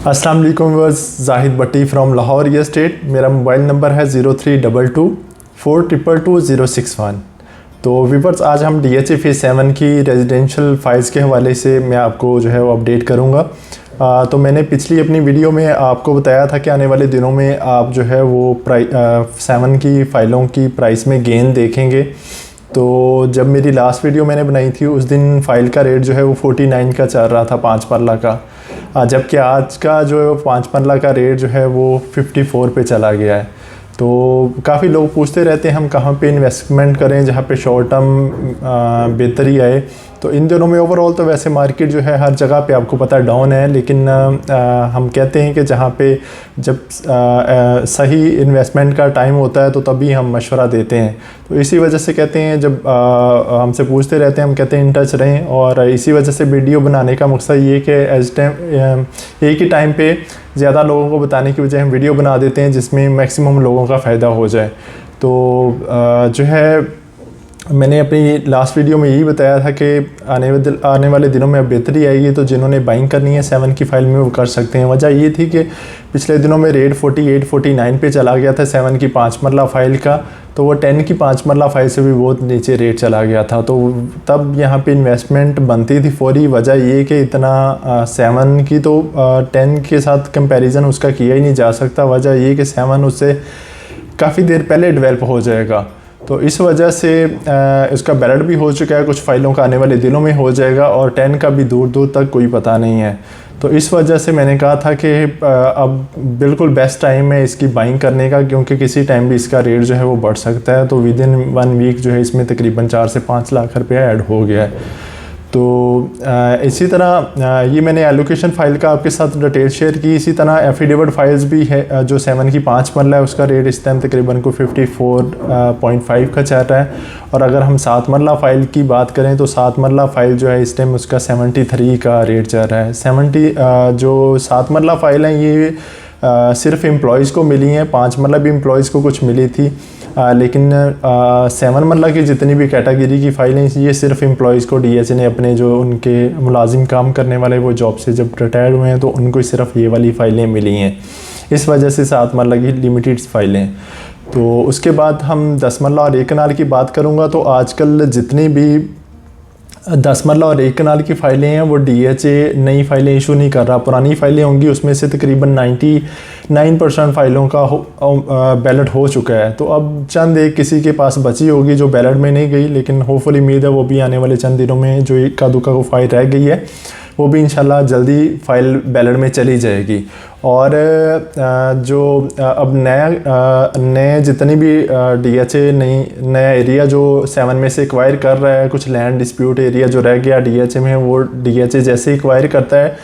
अस्सलाम वालेकुम viewers, Zahid Bhatti from Lahore real estate. मेरा मोबाइल नंबर है 032224222061। तो व्यूअर्स, आज हम DHA फेज़ 7 की रेजिडेंशियल फाइल्स के हवाले से मैं आपको जो है वो अपडेट करूँगा। तो मैंने पिछली अपनी वीडियो में आपको बताया था कि आने वाले दिनों में आप जो है वो 7 की फ़ाइलों की प्राइस में गेन देखेंगे। तो जब मेरी लास्ट वीडियो मैंने बनाई थी उस दिन फ़ाइल का रेट जो है वो 49 का चल रहा था 5 मरला का, जबकि आज का जो है 5 मरला का रेट जो है वो 54 पे चला गया है। तो काफ़ी लोग पूछते रहते हैं हम कहाँ पे इन्वेस्टमेंट करें जहाँ पे शॉर्ट टर्म बेहतरी आए। तो इन दिनों में ओवरऑल तो वैसे मार्केट जो है हर जगह पे आपको पता है डाउन है, लेकिन हम कहते हैं कि जहाँ पे जब सही इन्वेस्टमेंट का टाइम होता है तो तभी हम मशवरा देते हैं। तो इसी वजह से कहते हैं, जब हमसे पूछते रहते हैं हम कहते हैं इन टच रहें। और इसी वजह से वीडियो बनाने का मकसद ये कि एक ही टाइम पे ज़्यादा लोगों को बताने की वजह हम वीडियो बना देते हैं जिसमें मैक्सिमम लोगों का फ़ायदा हो जाए। तो जो है मैंने अपनी लास्ट वीडियो में यही बताया था कि आने वाले दिनों में अब बेहतरी आएगी, तो जिन्होंने बाइंग करनी है 7 की फ़ाइल में वो कर सकते हैं। वजह ये थी कि पिछले दिनों में रेट 48-49 पे चला गया था 7 की 5 मरला फ़ाइल का, तो वो 10 की 5 मरला फ़ाइल से भी बहुत नीचे रेट चला गया था। तो तब यहाँ पे इन्वेस्टमेंट बनती थी फौरी। वजह ये कि इतना 7 की तो 10 के साथ कंपैरिजन उसका किया ही नहीं जा सकता। वजह ये कि 7 उससे काफ़ी देर पहले डेवलप हो जाएगा, तो इस वजह से उसका बैलेट भी हो चुका है, कुछ फ़ाइलों का आने वाले दिनों में हो जाएगा, और 10 का भी दूर दूर तक कोई पता नहीं है। तो इस वजह से मैंने कहा था कि अब बिल्कुल बेस्ट टाइम है इसकी बाइंग करने का, क्योंकि किसी टाइम भी इसका रेट जो है वो बढ़ सकता है। तो विद इन 1 वीक जो है इसमें तकरीबन 4 से 5 लाख रुपया ऐड हो गया है। तो इसी तरह ये मैंने एलोकेशन फ़ाइल का आपके साथ डिटेल शेयर की। इसी तरह एफिडेविट फाइल्स भी है जो 7 की 5 मरला है, उसका रेट इस टाइम तकरीबन को 54.5 का चल रहा है। और अगर हम 7 मरला फ़ाइल की बात करें तो 7 मरला फ़ाइल जो है इस टाइम उसका 73 का रेट चल रहा है। 70 जो 7 मरला फ़ाइल हैं ये सिर्फ एम्प्लॉयज़ को मिली हैं, 5 मरला भी एम्प्लॉयज़ को कुछ मिली थी, लेकिन 7 मरला की जितनी भी कैटेगरी की फ़ाइलें ये सिर्फ एम्प्लॉयज़ को DHA ने अपने जो उनके मुलाजिम काम करने वाले वो जॉब से जब रिटायर हुए हैं तो उनको सिर्फ ये वाली फ़ाइलें मिली हैं। इस वजह से 7 मरला की लिमिटेड फ़ाइलें। तो उसके बाद हम 10 मरला और 1 कनाल की बात करूँगा। तो आजकल जितनी भी 10 मरला और 1 कनाल की फ़ाइलें हैं वो DHA नई फ़ाइलें इशू नहीं कर रहा। पुरानी फ़ाइलें होंगी उसमें से तकरीबन 99% फ़ाइलों का बैलेट हो चुका है। तो अब चंद एक किसी के पास बची होगी जो बैलेट में नहीं गई, लेकिन होपफुली उम्मीद है वो भी आने वाले चंद दिनों में जो इक्का दुक्का को फ़ाइल रह गई है वो भी इंशाल्लाह जल्दी फ़ाइल बैलेट में चली जाएगी। और जो अब नए जितनी भी DHA नया एरिया जो 7 में से एक्वायर कर रहा है, कुछ लैंड डिस्प्यूट एरिया जो रह गया DHA में, वो DHA जैसे ही एक्वायर करता है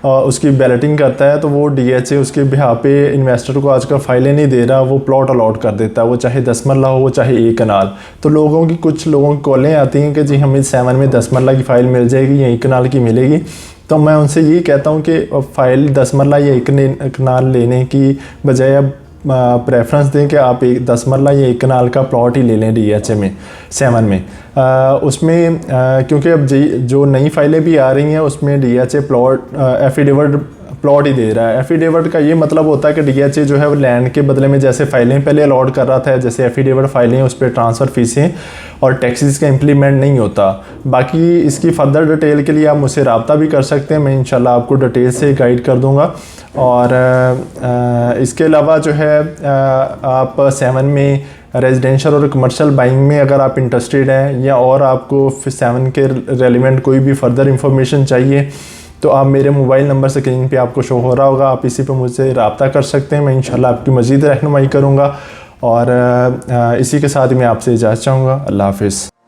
उसकी बैलेटिंग करता है तो वो DHA उसके बिहार पे इन्वेस्टर को आजकल फ़ाइलें नहीं दे रहा, वो प्लॉट अलॉट कर देता है, वो चाहे 10 मरला हो वो चाहे 1 कनाल। तो कुछ लोगों की कॉलें आती हैं कि जी हमें 7 में 10 मरला की फ़ाइल मिल जाएगी या 1 कनाल की मिलेगी। तो मैं उनसे यही कहता हूँ कि फ़ाइल 10 मरला या 1 कनाल लेने की बजाय अब प्रेफरेंस दें कि आप 10 मरला या 1 कनाल का प्लॉट ही ले लें DHA में 7 में। उसमें क्योंकि अब जो नई फ़ाइलें भी आ रही हैं उसमें DHA प्लॉट एफिडेविट प्लॉट ही दे रहा है। एफिडेविट का ये मतलब होता है कि DHA जो है वो लैंड के बदले में जैसे फ़ाइलें पहले अलॉट कर रहा था, जैसे एफिडेविट फ़ाइलें उस पर ट्रांसफ़र फ़ीसें और टैक्सेस का इम्प्लीमेंट नहीं होता। बाकी इसकी फर्दर डिटेल के लिए आप मुझसे रब्ता भी कर सकते हैं, मैं इंशाल्लाह आपको डिटेल से गाइड कर दूँगा। और इसके अलावा जो है आप 7 में रेजिडेंशियल और कमर्शियल बाइंग में अगर आप इंटरेस्टेड हैं या और आपको 7 के रेलिवेंट कोई भी फर्दर इंफॉर्मेशन चाहिए तो आप मेरे मोबाइल नंबर स्क्रीन पे आपको शो हो रहा होगा, आप इसी पे मुझसे रब्ता कर सकते हैं। मैं इंशाल्लाह आपकी मज़ीद रहनुमाई करूँगा। और इसी के साथ ही मैं आपसे इजाज़त चाहूँगा। अल्लाह हाफ़िज़।